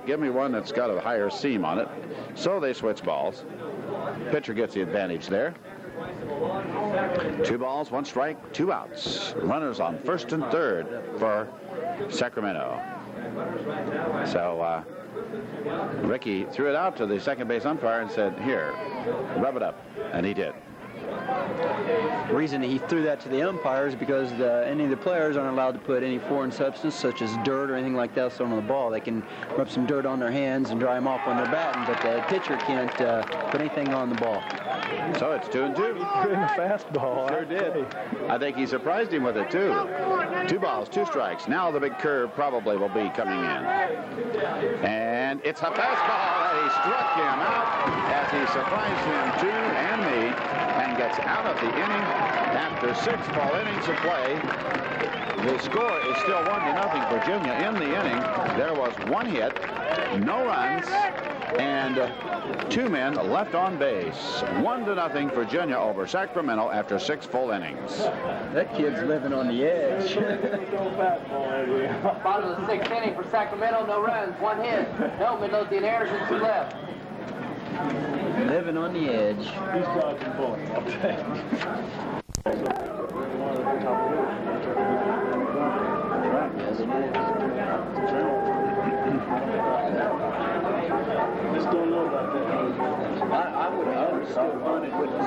Give me one that's got a higher seam on it. So they switch balls. Pitcher gets the advantage there. 2 balls, 1 strike, 2 outs. Runners on first and third for Sacramento. So Ricky threw it out to the second base umpire and said, "Here, rub it up," and he did. The reason he threw that to the umpires is because any of the players aren't allowed to put any foreign substance such as dirt or anything like that thrown on the ball. They can rub some dirt on their hands and dry them off when they're batting, but the pitcher can't put anything on the ball. So it's 2-2. He threw him a fastball. Sure did. I think he surprised him with it too. 2 balls, 2 strikes. Now the big curve probably will be coming in. And it's a fastball that he struck him out as he surprised him too and me, and gets out of the inning after 6 full innings of play. The score is still 1-0 Virginia in the inning. There was 1 hit, no runs, and 2 men left on base. 1-0 Virginia over Sacramento after 6 full innings. That kid's living on the edge. Bottom of the 6th inning for Sacramento, no runs, 1 hit, no Midlothian errors and 2 left. Living on the edge. He's dodging bullets. Just don't know about that. I would have still bunted with the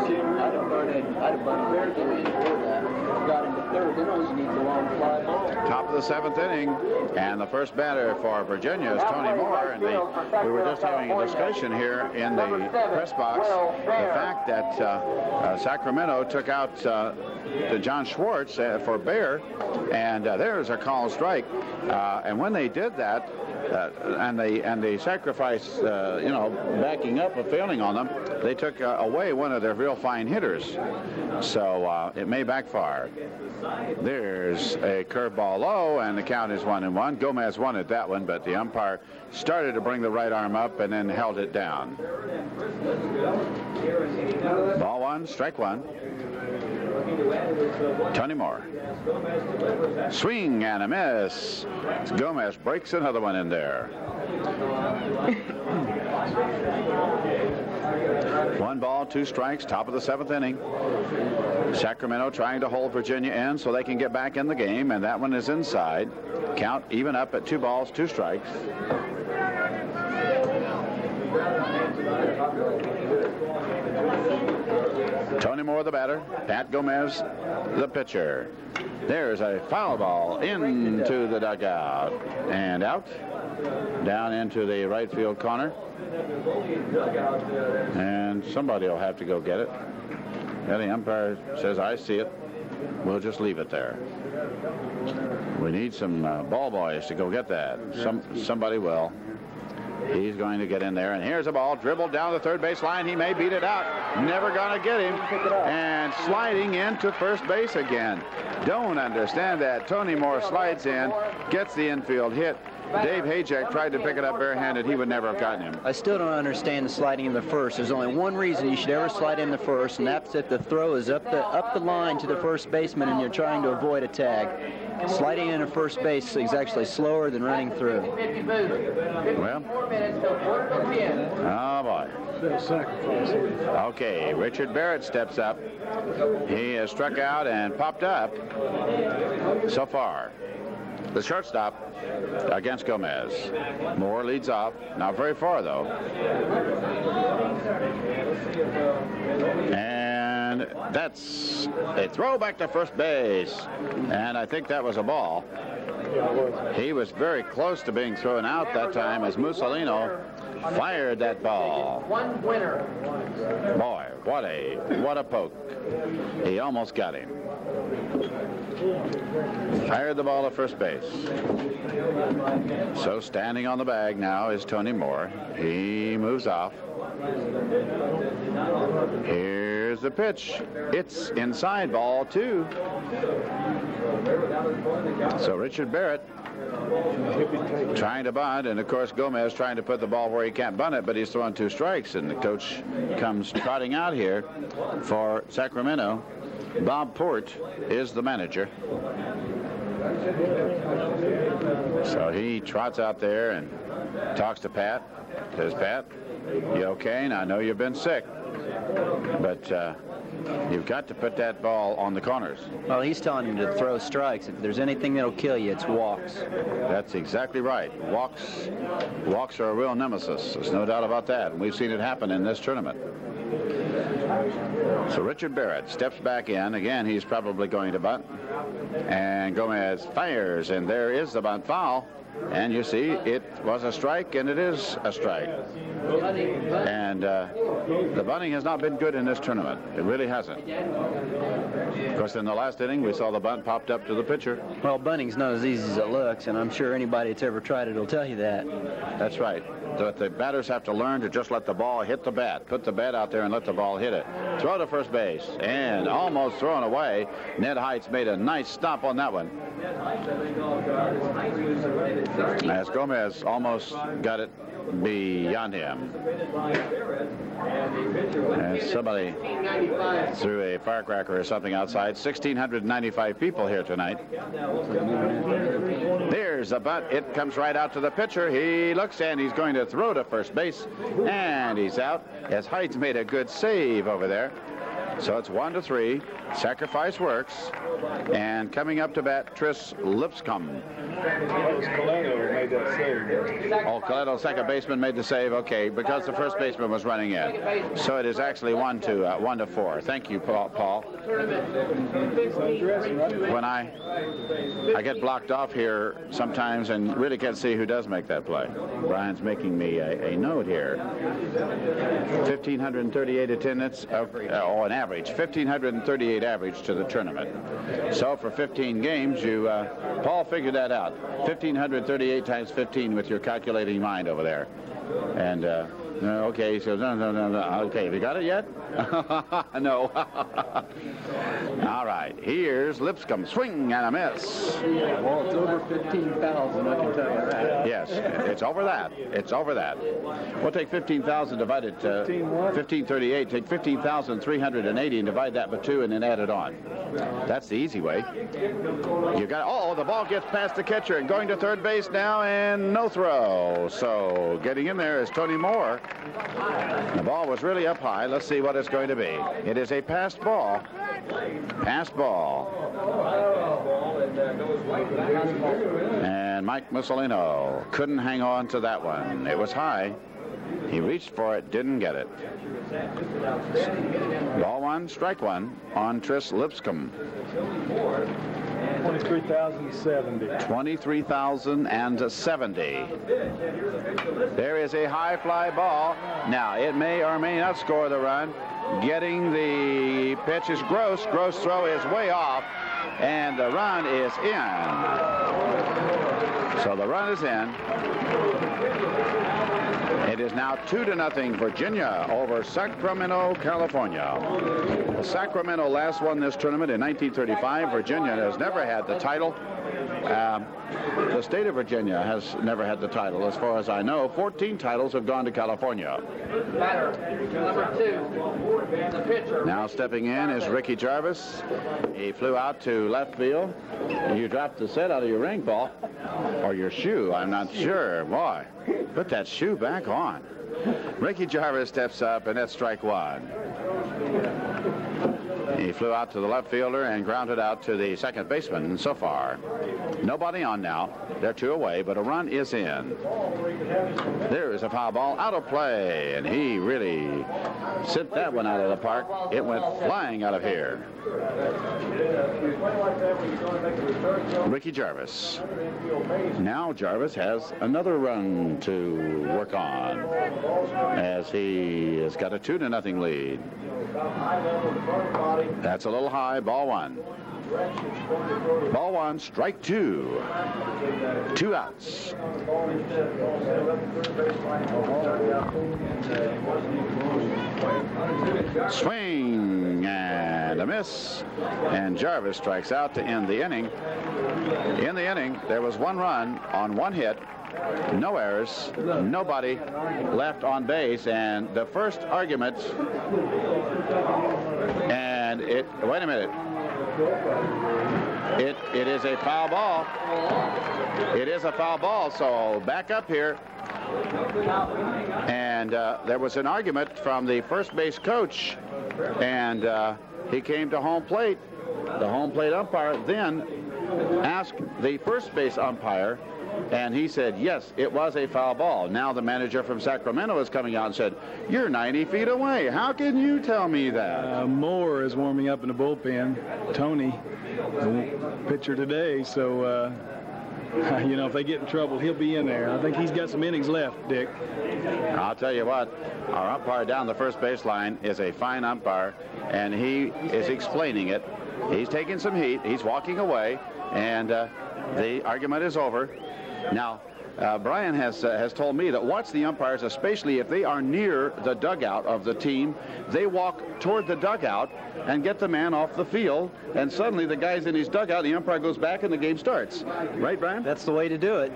I'd have bunted very good before that. Got into third, then all you need is a long fly ball. Top of the 7th inning, and the first batter for Virginia is Tony Moore. And we were just having a discussion here in the press box. The fact that Sacramento took out John Schwartz for Bear, and there's a called strike. And when they did that, and they sacrificed, backing up or failing on them, they took away one of their real fine hitters. So it may backfire. There's a curveball low, and the count is 1-1. Gomez wanted that one, but the umpire started to bring the right arm up and then held it down. Ball 1, strike 1. Tony Moore. Swing and a miss. Gomez breaks another one in there. 1 ball, 2 strikes, top of the 7th inning. Sacramento trying to hold Virginia in so they can get back in the game, and that one is inside. Count even up at 2 balls, 2 strikes. Tony Moore the batter, Pat Gomez the pitcher. There's a foul ball into the dugout and out, down into the right field corner, and somebody will have to go get it. And the umpire says, "I see it. We'll just leave it there." We need some ball boys to go get that. Somebody will. He's going to get in there, and here's a ball dribbled down the third base line. He may beat it out. Never going to get him. And sliding into first base again. Don't understand that. Tony Moore slides in, gets the infield hit. Dave Hajek tried to pick it up barehanded. He would never have gotten him. I still don't understand the sliding in the first. There's only one reason you should ever slide in the first, and that's if the throw is up the line to the first baseman and you're trying to avoid a tag. Sliding in at first base is actually slower than running through. Well, oh boy. Okay, Richard Barrett steps up. He has struck out and popped up so far. The shortstop against Gomez. Moore leads off. Not very far, though. And that's a throw back to first base. And I think that was a ball. He was very close to being thrown out that time as Mussolino fired that ball. One winner. Boy, what a poke. He almost got him. Fired the ball to first base. So standing on the bag now is Tony Moore. He moves off. Here's the pitch. It's inside, ball 2. So Richard Barrett trying to bunt, and of course Gomez trying to put the ball where he can't bunt it, but he's throwing 2 strikes, and the coach comes trotting out here for Sacramento. Bob Port is the manager. So he trots out there and talks to Pat. Says, Pat, you okay? And I know you've been sick, but you've got to put that ball on the corners. Well, he's telling him to throw strikes. If there's anything that'll kill you, it's walks. That's exactly right. Walks are a real nemesis. There's no doubt about that. And we've seen it happen in this tournament. So Richard Barrett steps back in. Again, he's probably going to bunt. And Gomez fires, and there is the bunt foul. And you see, it was a strike, and it is a strike. And the bunting has not been good in this tournament. It really hasn't. Of course, in the last inning, we saw the bunt popped up to the pitcher. Well, bunting's not as easy as it looks, and I'm sure anybody that's ever tried it will tell you that. That's right. But the batters have to learn to just let the ball hit the bat. Put the bat out there and let the ball hit it. Throw to first base, and almost thrown away. Ned Heights made a nice stop on that one. As Gomez almost got it beyond him. And somebody threw a firecracker or something outside. 1,695 people here tonight. There's a bunt. It comes right out to the pitcher. He looks, and he's going to throw to first base, and he's out as Heights made a good save over there. So it's 1-3. Sacrifice works. And coming up to bat, Tris Lipscomb. Coletto made that save. Oh, Coletto, second baseman, made the save. Okay, because the first baseman was running in. So it is actually 1-4. Thank you, Paul. When I get blocked off here sometimes and really can't see who does make that play. Brian's making me a note here. 1,538 attendance, an average. 1,538 average to the tournament. So for 15 games, Paul figured that out. 1,538 times 15 with your calculating mind over there. And, okay, so no. Okay, have you got it yet? No. All right, here's Lipscomb. Swing and a miss. Well, it's over 15,000, I can tell you that. Yes, it's over that. It's over that. We'll take 15,000 divided 1538. Take 15,380 and divide that by 2 and then add it on. That's the easy way. You got. Oh, the ball gets past the catcher and going to third base now, and no throw. So getting in there is Tony Moore. The ball was really up high. Let's see what it's going to be. It is a passed ball. Passed ball. And Mike Mussolino couldn't hang on to that one. It was high. He reached for it, didn't get it. Ball 1, strike 1 on Tris Lipscomb. 23,070. 23,070. There is a high fly ball. Now, it may or may not score the run. Getting the pitch is Gross. Gross throw is way off, and the run is in. So the run is in. It is now 2-0 Virginia over Sacramento, California. Sacramento last won this tournament in 1935. Virginia has never had the title. The state of Virginia has never had the title. As far as I know, 14 titles have gone to California. Batter, number 2, the pitcher. Now stepping in is Ricky Jarvis. He flew out to left field. You dropped the set out of your ring, Paul. Or your shoe, I'm not sure. Boy, put that shoe back on. Ricky Jarvis steps up, and that's strike 1. He flew out to the left fielder and grounded out to the second baseman so far. Nobody on now. They're 2 away, but a run is in. There is a foul ball out of play, and he really sent that one out of the park. It went flying out of here. Ricky Jarvis. Now Jarvis has another run to work on as he has got a 2-0 lead. That's a little high. Ball 1. Ball 1, strike 2. 2 outs. Swing and a miss. And Jarvis strikes out to end the inning. In the inning, there was 1 run on 1 hit. No errors, nobody left on base, and the first argument, and wait a minute. It is a foul ball. It is a foul ball, so back up here. And there was an argument from the first base coach, and he came to home plate. The home plate umpire then asked the first base umpire, and he said, yes, it was a foul ball. Now the manager from Sacramento is coming out and said, you're 90 feet away. How can you tell me that? Moore is warming up in the bullpen. Tony, the pitcher today, so you know, if they get in trouble, he'll be in there. I think he's got some innings left, Dick. I'll tell you what, our umpire down the first baseline is a fine umpire, and he is explaining it. He's taking some heat. He's walking away, and the argument is over. Now, Brian has told me that watch the umpires, especially if they are near the dugout of the team, they walk toward the dugout and get the man off the field, and suddenly the guy's in his dugout, the umpire goes back, and the game starts. Right, Brian? That's the way to do it.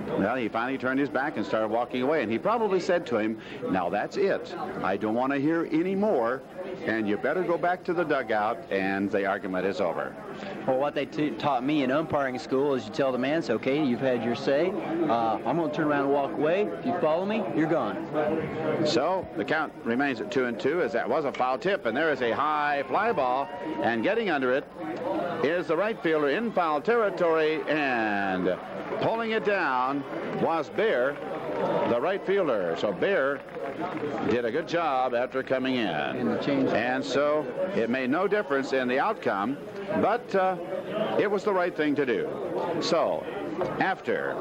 Well, he finally turned his back and started walking away, and he probably said to him, now that's it. I don't want to hear any more, and you better go back to the dugout, and the argument is over. Well, what they taught me in umpiring school is you tell the man, it's okay, you've had your say. I'm going to turn around and walk away. If you follow me, you're gone. So the count remains at 2-2, as that was a foul tip, and there is a high fly ball, and getting under it is the right fielder in foul territory, and pulling it down was Bear, the right fielder. So Bear did a good job after coming in. And so it made no difference in the outcome, but it was the right thing to do. So after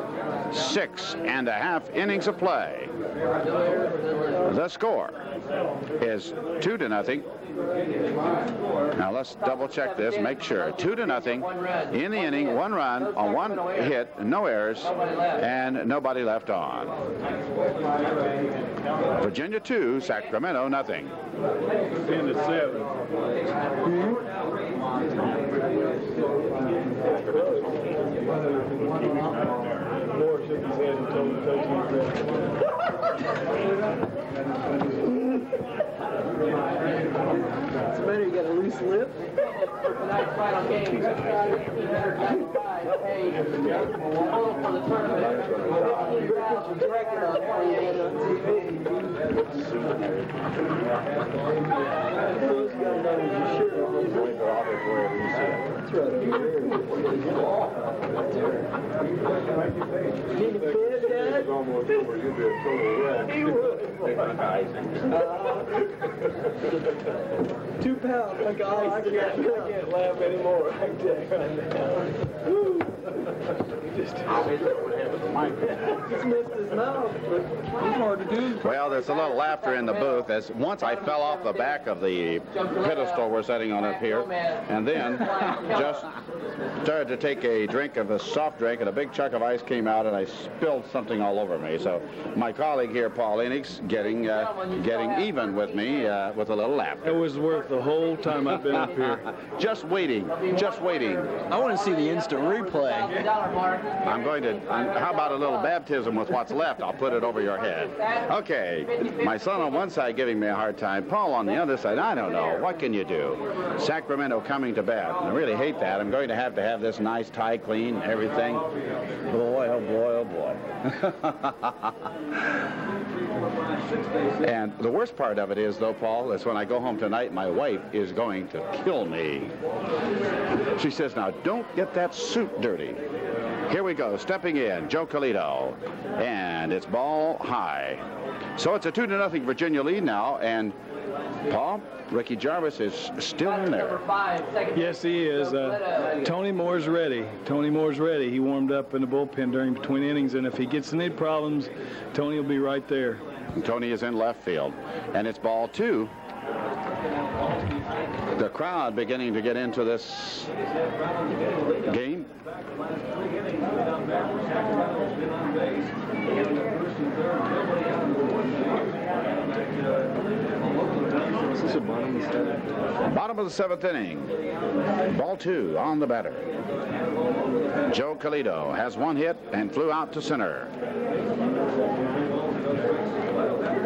6.5 innings of play, the score is 2-0. Now let's double check this, make sure. 2-0 in the inning, 1 run on 1 hit, no errors, and nobody left on. Virginia 2, Sacramento nothing. 10-7. Moore shook his head and told him to take It's better you got a loose lip. For tonight's final game, 195 paid total for the tournament. 15,000 directed on 2 pounds, like I can't laugh anymore. He's missed his mouth, but it's hard to do. Well, there's a little laughter in the booth as once I fell off the back of the pedestal we're sitting on up here, and then just started to take a drink of a soft drink, and a big chunk of ice came out, and I spilled something all over me. So my colleague here, Paul Enix, getting even with me with a little laughter. It was worth the whole time I've been up here. Just waiting, just waiting. I want to see the instant replay. I'm going to, how about a little baptism with what's left? I'll put it over your head. Okay, my son on one side giving me a hard time, Paul on the other side, I don't know, what can you do? Sacramento coming to bat. I really hate that. I'm going to have this nice tie clean, everything. Boy, oh boy, oh boy. And the worst part of it is, though, Paul, is when I go home tonight, my wife is going to kill me. She says, now, don't get that suit dirty. Here we go, stepping in, Joe Colito, and it's ball high. So it's a 2-0 Virginia lead now, and Paul, Ricky Jarvis is still in there. Yes, he is. Tony Moore's ready. Tony Moore's ready. He warmed up in the bullpen between innings, and if he gets any problems, Tony will be right there. And Tony is in left field, and it's ball 2. The crowd beginning to get into this game. Bottom of the 7th inning. Ball 2 on the batter. Joe Colito has 1 hit and flew out to center.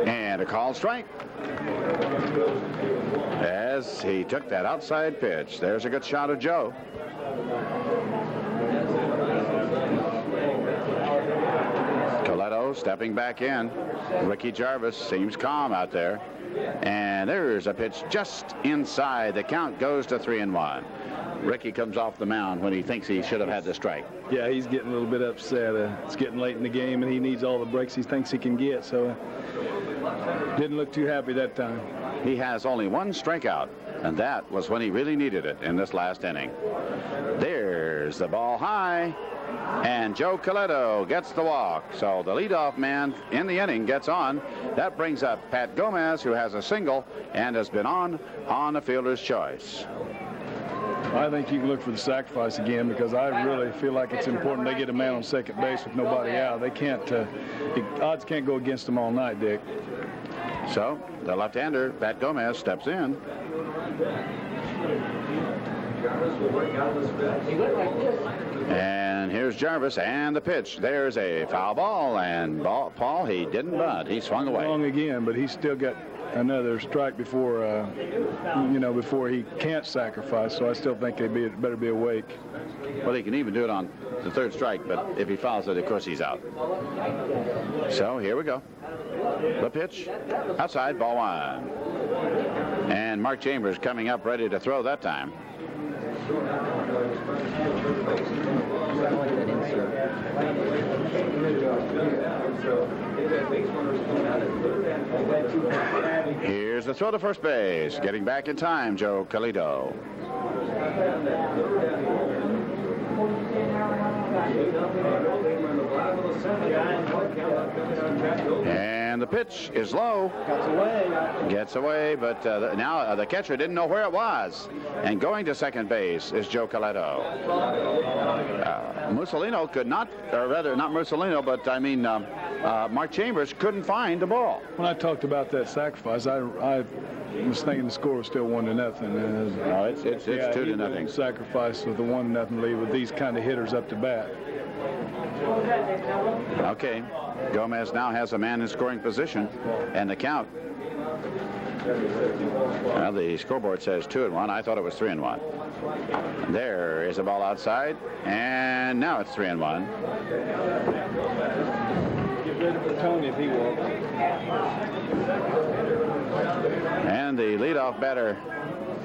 And a called strike as he took that outside pitch. There's a good shot of Joe. stepping back in. Ricky Jarvis seems calm out there. And there's a pitch just inside. The count goes to 3-1. Ricky comes off the mound when he thinks he should have had the strike. Yeah, he's getting a little bit upset. It's getting late in the game, and he needs all the breaks he thinks he can get. So didn't look too happy that time. He has only one strikeout, and that was when he really needed it in this last inning. There's the ball high, and Joe Coletto gets the walk. So the leadoff man in the inning gets on. That brings up Pat Gomez, who has a single and has been on the fielder's choice. I think you can look for the sacrifice again, because I really feel like it's important they get a man on second base with nobody out. They can't, the odds can't go against them all night, Dick. So the left-hander, Pat Gomez, steps in. And here's Jarvis and the pitch. There's a foul ball, and Paul, he didn't bunt. He swung away. Wrong again, but he's still got another strike before, before he can't sacrifice. So I still think they better be awake. Well, he can even do it on the third strike, but if he fouls it, of course, he's out. So here we go. The pitch, outside, ball one. And Mark Chambers coming up ready to throw that time. Here's the throw to first base. Getting back in time, Joe Coletto. And the pitch is low. Gets away, but now the catcher didn't know where it was. And going to second base is Joe Coletto. Mussolino could not, or rather not Mussolino, but I mean Mark Chambers couldn't find the ball. When I talked about that sacrifice, I was thinking the score was still 1-0. No, it's 2-0. Sacrifice with the 1-0 lead with these kind of hitters up to bat. Okay, Gomez now has a man in scoring position, and the count. Well, the scoreboard says 2-1. I thought it was 3-1. There is a ball outside, and now it's 3-1. Get ready for Tony if he walks. And the leadoff batter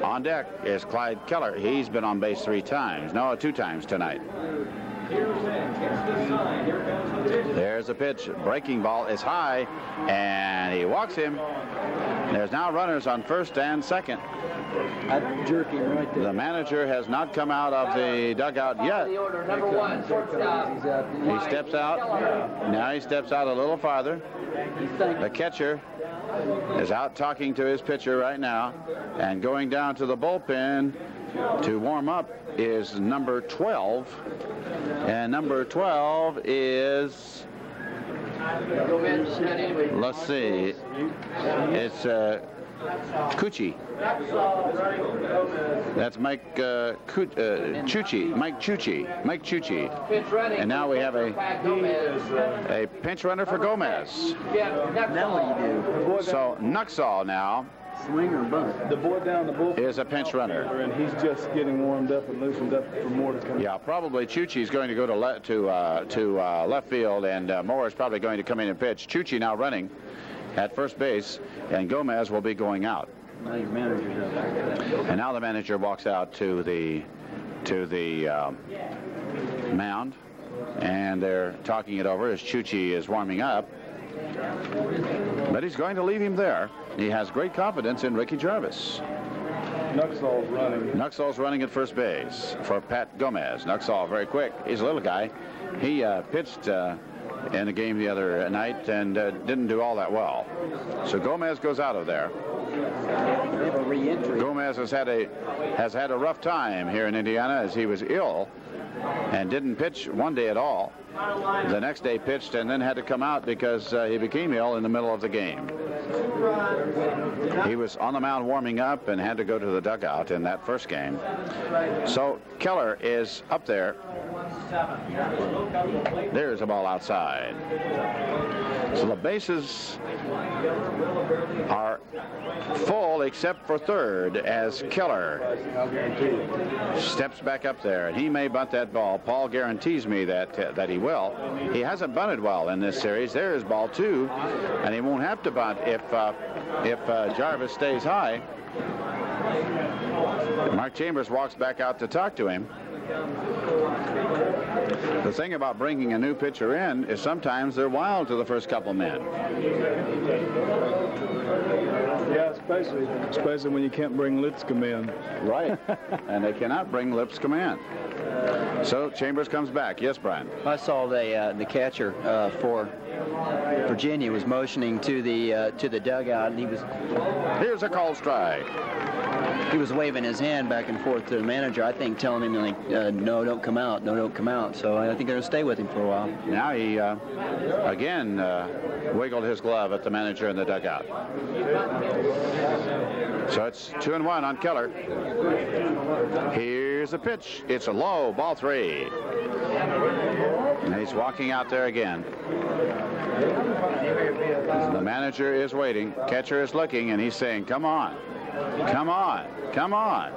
on deck is Clyde Keller. He's been on base 2 times tonight. There's a pitch. Breaking ball is high, and he walks him. There's now runners on first and second. I'd jerk him right there. The manager has not come out of the dugout yet. He steps out. Now he steps out a little farther. The catcher is out talking to his pitcher right now, and going down to the bullpen to warm up is number 12, and number 12 is, let's see, it's Cucci. That's Mike Cucci. Mike Cucci. And now we have a pinch runner for Gomez. Now what do you do? So Nuxall now Swing or bunt? The boy down the bullpen is a pinch runner. and he's just getting warmed up and loosened up for more to come. Yeah, probably Cucci's going to go to left field, and Moore is probably going to come in and pitch. Cucci now running at first base, and Gomez will be going out. Now your manager's out there. And now the manager walks out to the mound, and they're talking it over as Cucci is warming up. But he's going to leave him there. He has great confidence in Ricky Jarvis. Nuxall's running. Nuxall's running at first base for Pat Gomez. Nuxall very quick. He's a little guy. He pitched in the game the other night and didn't do all that well. So Gomez goes out of there. They have a re-entry. Gomez has had a rough time here in Indiana as he was ill and didn't pitch one day at all. The next day pitched and then had to come out because he became ill in the middle of the game. He was on the mound warming up and had to go to the dugout in that first game. So Keller is up there There's a ball outside. So the bases are full except for third as Keller steps back up there, and he may bunt that ball. Paul guarantees me that he will. He hasn't bunted well in this series. There's ball 2, and he won't have to bunt if Jarvis stays high. Mark Chambers walks back out to talk to him. The thing about bringing a new pitcher in is sometimes they're wild to the first couple men. Yeah, especially when you can't bring Lipscomb in. Right. And they cannot bring Lipscomb in. So Chambers comes back. Yes, Brian. I saw the catcher for Virginia was motioning to the dugout, and Here's a called strike. he was waving his hand back and forth to the manager, I think, telling him, like, no, don't come out, no, don't come out. So I think they're going to stay with him for a while. Now he, again, wiggled his glove at the manager in the dugout. So it's 2-1 on Keller. Here's a pitch. It's a low, ball 3. And he's walking out there again. The manager is waiting. Catcher is looking, and he's saying, come on. Come on, come on.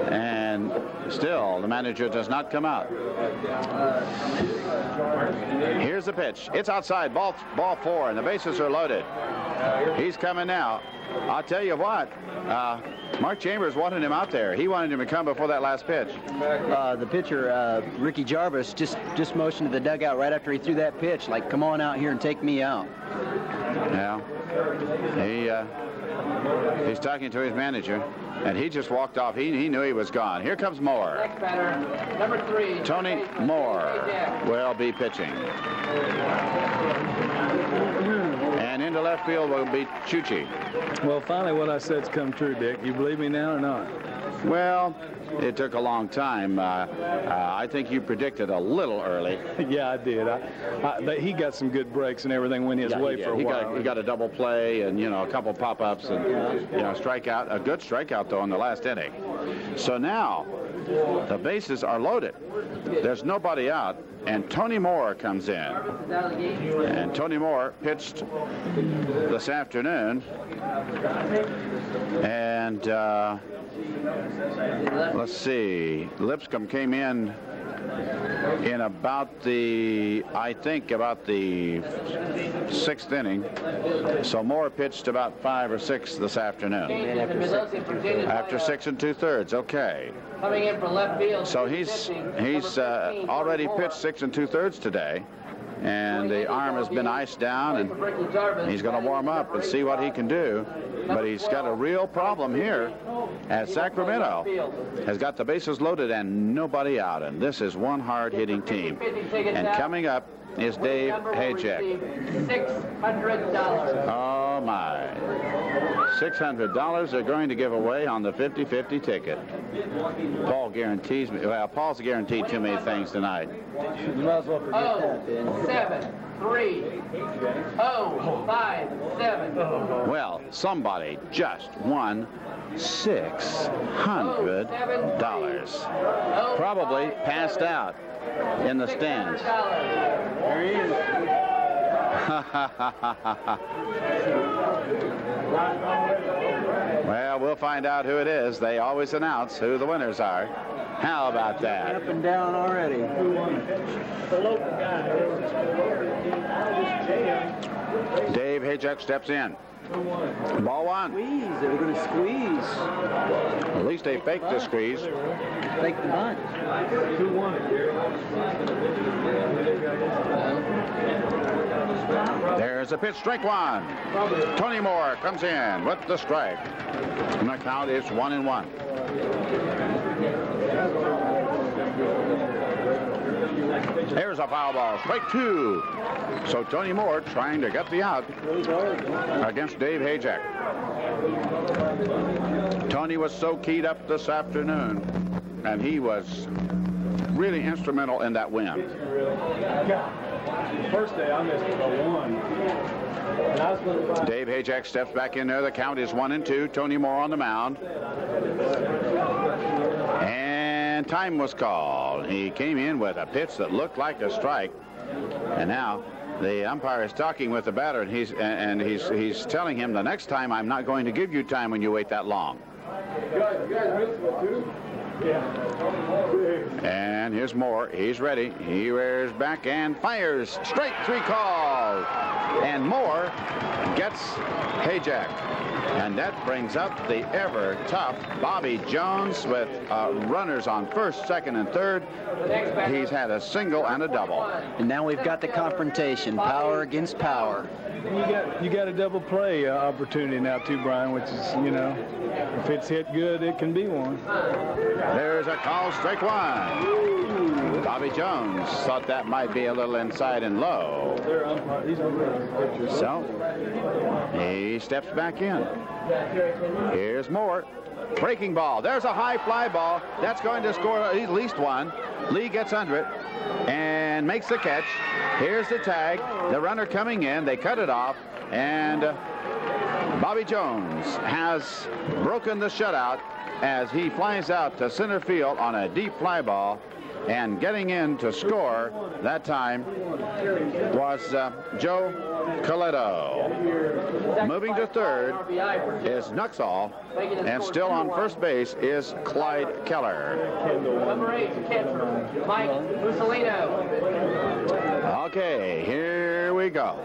And still, the manager does not come out. Here's the pitch. It's outside, ball 4, and the bases are loaded. He's coming now. I'll tell you what, Mark Chambers wanted him out there. He wanted him to come before that last pitch. The pitcher, Ricky Jarvis, just motioned to the dugout right after he threw that pitch, like, come on out here and take me out. Yeah, he's talking to his manager, and he just walked off. He knew he was gone. Here comes Moore. Next batter, number 3. Tony Moore will be pitching. And into left field will be Chuchi. Well, finally what I said's come true, Dick. You believe me now or not? Well, it took a long time. I think you predicted a little early. Yeah, I did. He got some good breaks and everything went his way for a while. He got a double play and, a couple pop-ups and, strikeout. A good strikeout, though, in the last inning. So now the bases are loaded. There's nobody out, and Tony Moore comes in. And Tony Moore pitched this afternoon. And let's see, Lipscomb came in about the 6th inning. So Moore pitched about 5 or 6 this afternoon. After 6 2/3, okay. Coming in from left field. So he's already pitched 6 2/3 today. And the arm has been iced down, and he's going to warm up and see what he can do. But he's got a real problem here, as Sacramento has got the bases loaded and nobody out. And this is one hard-hitting team. And coming up is Dave Hajek. $600. Oh, my. $600 they're going to give away on the 50-50 ticket. Paul guarantees me. Well, Paul's guaranteed too many things tonight. You might as well forget that, then. 0-7-3-0-5-7. Well, somebody just won $600. Probably passed out in the stands. There he is. Well, we'll find out who it is. They always announce who the winners are. How about that? Up and down already. Dave Hajek steps in. Ball 1. Squeeze. They're going to squeeze. At least they faked the squeeze. Fake the bunt. Who won it? There's a pitch, strike 1. Tony Moore comes in with the strike. And the count is 1-1. There's a foul ball, strike 2. So Tony Moore trying to get the out against Dave Hajek. Tony was so keyed up this afternoon, and he was really instrumental in that win. First day I missed it by 1. Dave Hajek steps back in there. The count is 1-2. Tony Moore on the mound. And And time was called. He came in with a pitch that looked like a strike. And now the umpire is talking with the batter, and he's telling him the next time I'm not going to give you time when you wait that long. And here's Moore. He's ready. He rears back and fires. Strike 3 called. And Moore gets hijacked. And that brings up the ever-tough Bobby Jones with runners on first, second, and third. He's had a single and a double. And now we've got the confrontation, power against power. You got a double play opportunity now too, Brian, which is, you know, if it's hit good, it can be one. There's a call, strike 1. Bobby Jones thought that might be a little inside and low. So he steps back in. Here's Moore. Breaking ball. There's a high fly ball. That's going to score at least one. Lee gets under it and makes the catch. Here's the tag. The runner coming in. They cut it off. And Bobby Jones has broken the shutout as he flies out to center field on a deep fly ball. And getting in to score that time was Joe Coletto. Moving to third is Nuxall, and still on first base is Clyde Keller. Number 8, Mike Mussolino. Okay, here we go.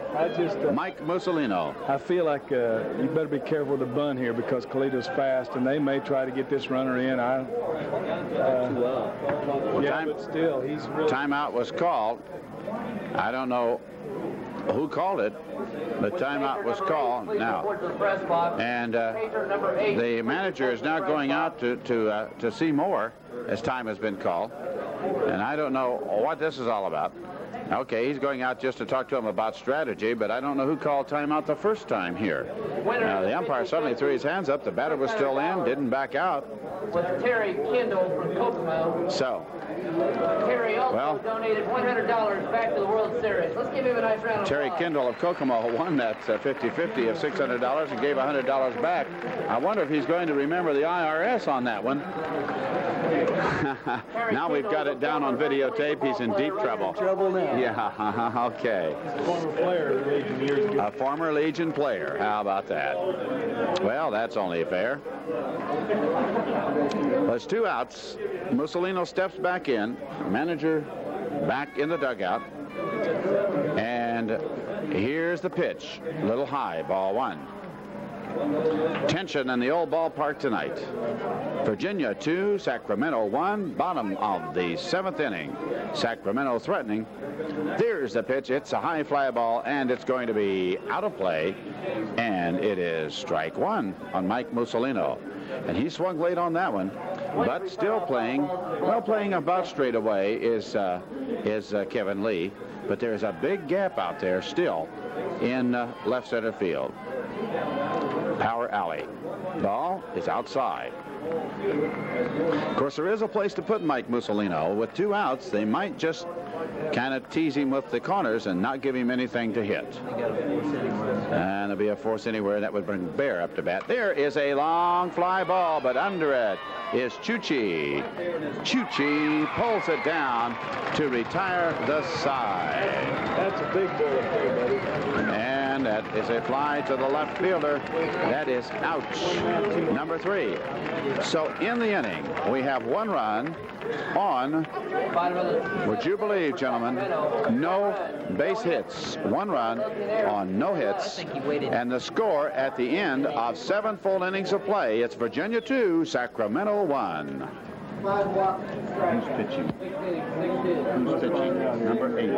Mike Mussolino. I feel like you better be careful with the bunt here because Coleto's fast, and they may try to get this runner in. But still, he's really... Timeout was called. I don't know who called it, but timeout was called now. And the manager is now going out to see Moore as time has been called. And I don't know what this is all about. Okay, he's going out just to talk to him about strategy, but I don't know who called timeout the first time here. The umpire suddenly threw his hands up. The batter was still in, didn't back out. Was Terry Kendall from Kokomo. So, Terry also donated $100 back to the World Series. Let's give him a nice round of Terry applause. Kendall of Kokomo won that 50-50 of $600 and gave $100 back. I wonder if he's going to remember the IRS on that one. Now we've got it down on videotape. He's in deep trouble. Trouble now. Yeah, okay. Former player, Legion years ago. A former Legion player. How about that? Well, that's only fair. There's 2 outs. Mussolino steps back in. Manager back in the dugout. And here's the pitch. A little high, ball 1. Tension in the old ballpark tonight. Virginia 2, Sacramento 1, bottom of the 7th inning. Sacramento threatening. There's the pitch. It's a high fly ball, and it's going to be out of play. And it is strike 1 on Mike Mussolino. And he swung late on that one, but still playing. Well, playing about straight away is Kevin Lee. But there's a big gap out there still in left center field. Power alley. Ball is outside. Of course, there is a place to put Mike Mussolino. With 2 outs, they might just kind of tease him with the corners and not give him anything to hit. And there'll be a force anywhere that would bring Bear up to bat. There is a long fly ball, but under it is Chuchi. Chuchi pulls it down to retire the side. That's a big ball up there, buddy. And that is a fly to the left fielder. That is ouch. Number 3. So in the inning, we have 1 run on, would you believe, gentlemen, no base hits. 1 run on no hits. And the score at the end of 7 full innings of play, it's Virginia 2, Sacramento 1. Who's pitching? Who's pitching? Number 8.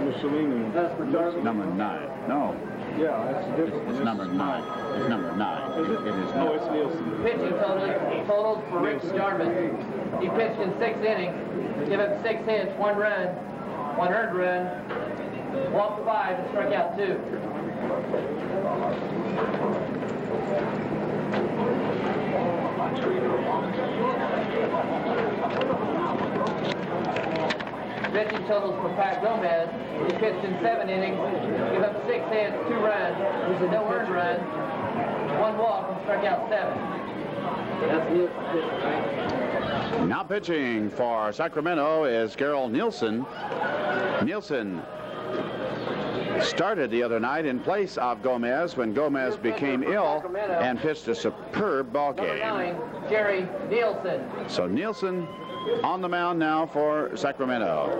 Mussolini. Number 9. No. Yeah, that's different. It's number 9. It's number 9. It is Oh, not. it's Nielsen. Pitching totaled for Rick Jarman. He pitched in 6 innings, gave up 6 hits, 1 run, 1 earned run, walked 5, and struck out 2. Pitching totals for Pat Gomez. He pitched in 7 innings, gave up 6 hits, 2 runs, no earned run, 1 walk, and struck out 7. That's Nielsen. Now pitching for Sacramento is Gerald Nielsen. Nielsen started the other night in place of Gomez when Gomez became ill and pitched a superb ball Number game. 9, Jerry Nielsen. So Nielsen on the mound now for Sacramento.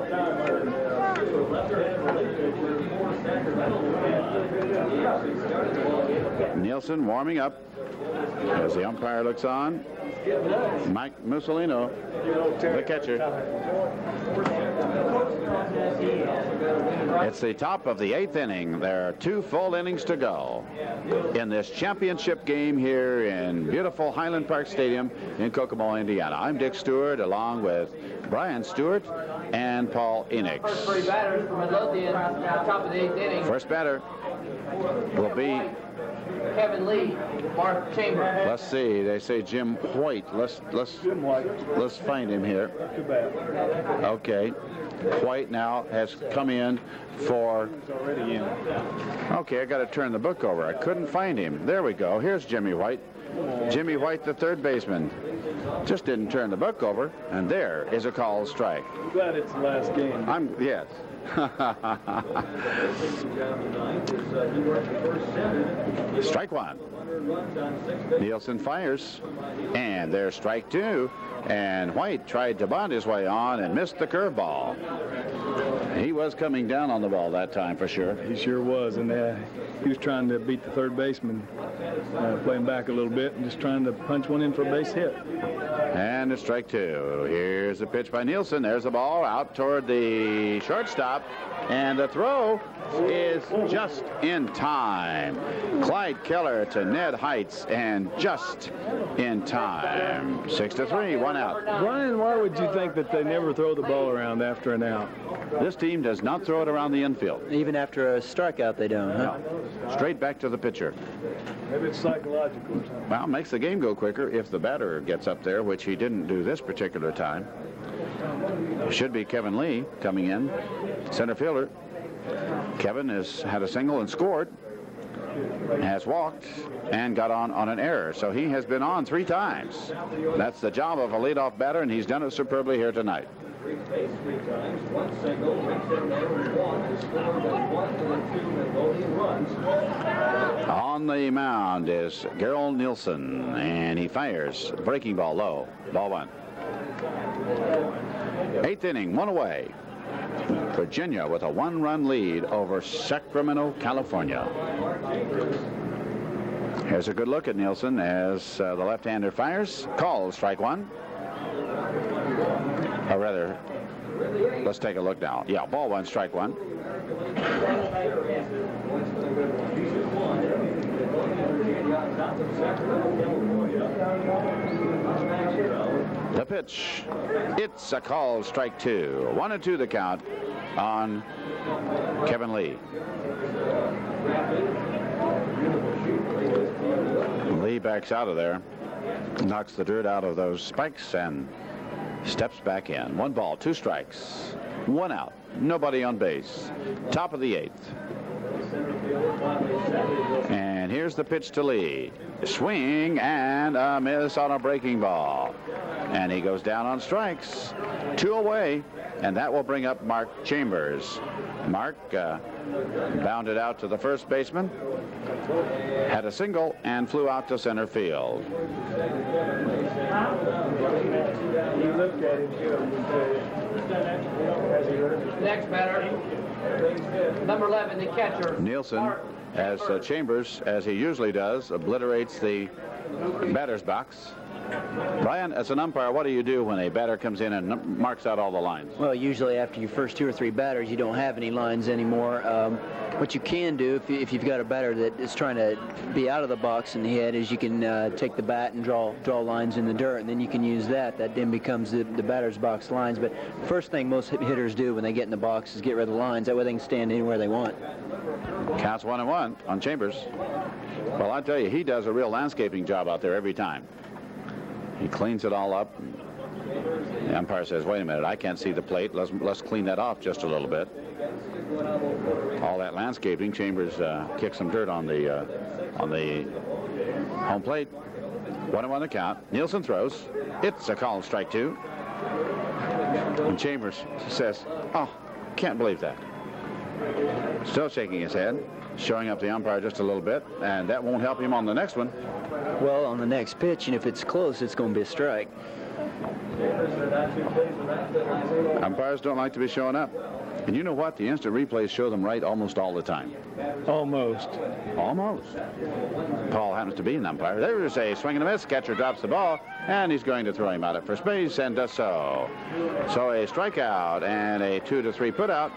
Nielsen warming up as the umpire looks on. Mike Mussolino, the catcher. It's the top of the 8th inning. There are 2 full innings to go in this championship game here in beautiful Highland Park Stadium in Kokomo, Indiana. I'm Dick Stewart along with Brian Stewart and Paul Enix. First 3 batters for Midlothian, top of the 8th inning. First batter will be, Kevin Lee, Mark Chambers. let's see, they say Jim White. Let's find him here. Too bad. Okay. White now has come in for. He's already in. Okay, I got to turn the book over. I couldn't find him. There we go. Here's Jimmy White. Jimmy White, the third baseman. Just didn't turn the book over, and there is a called strike. I'm glad it's the last game. Yes. Strike 1. Nielsen fires, and there's strike 2. And White tried to bunt his way on and missed the curveball. He was coming down on the ball that time for sure. He sure was, and he was trying to beat the third baseman, playing back a little bit and just trying to punch one in for a base hit. And it's strike 2. Here's a pitch by Nielsen. There's the ball out toward the shortstop, and the throw is just in time. Clyde Keller to Ned Heights, and just in time. 6-3, 1 out. Brian, why would you think that they never throw the ball around after an out? This team does not throw it around the infield. Even after a strikeout, they don't, huh? No. Straight back to the pitcher. Maybe it's psychological or something. Well, makes the game go quicker if the batter gets up there, which he didn't do this particular time. It should be Kevin Lee coming in, center fielder. Kevin has had a single and scored, has walked, and got on an error. So he has been on 3 times. That's the job of a leadoff batter, and he's done it superbly here tonight. On the mound is Gerald Nielsen, and he fires. Breaking ball low. Ball 1. 8th inning, 1 away. Virginia with a 1-run lead over Sacramento, California. Here's a good look at Nielsen as the left-hander fires. Called strike 1. Or rather, let's take a look now. Yeah, ball 1, strike 1. The pitch. It's a call, strike 2. 1-2 the count on Kevin Lee. Lee backs out of there, knocks the dirt out of those spikes, and steps back in. 1 ball, 2 strikes, 1 out, nobody on base. Top of the 8th. And here's the pitch to Lee. Swing and a miss on a breaking ball. And he goes down on strikes. 2 away, and that will bring up Mark Chambers. Mark bounded out to the first baseman, had a single, and flew out to center field. Next batter, number 11, the catcher. Nielsen, as Chambers, as he usually does, obliterates the batter's box. Brian, as an umpire, what do you do when a batter comes in and marks out all the lines? Well, usually after your first 2 or 3 batters, you don't have any lines anymore. What you can do, if you've got a batter that is trying to be out of the box in the head, is you can take the bat and draw lines in the dirt, and then you can use that. That then becomes the batter's box lines. But first thing most hitters do when they get in the box is get rid of the lines. That way they can stand anywhere they want. Counts 1-1 on Chambers. Well, I tell you, he does a real landscaping job out there every time. He cleans it all up. The umpire says, wait a minute, I can't see the plate. Let's clean that off just a little bit. All that landscaping, Chambers kicks some dirt on the home plate. 1-1 the count. Nielsen throws. It's a called strike 2. And Chambers says, "Oh, can't believe that." Still shaking his head, showing up the umpire just a little bit, and that won't help him on the next one. Well, on the next pitch, and if it's close, it's going to be a strike. Umpires don't like to be showing up. And you know what? The instant replays show them right almost all the time. Almost. Almost. Paul happens to be an umpire. There's a swing and a miss. Catcher drops the ball, and he's going to throw him out at first base, and does so. So a strikeout and a 2-3 putout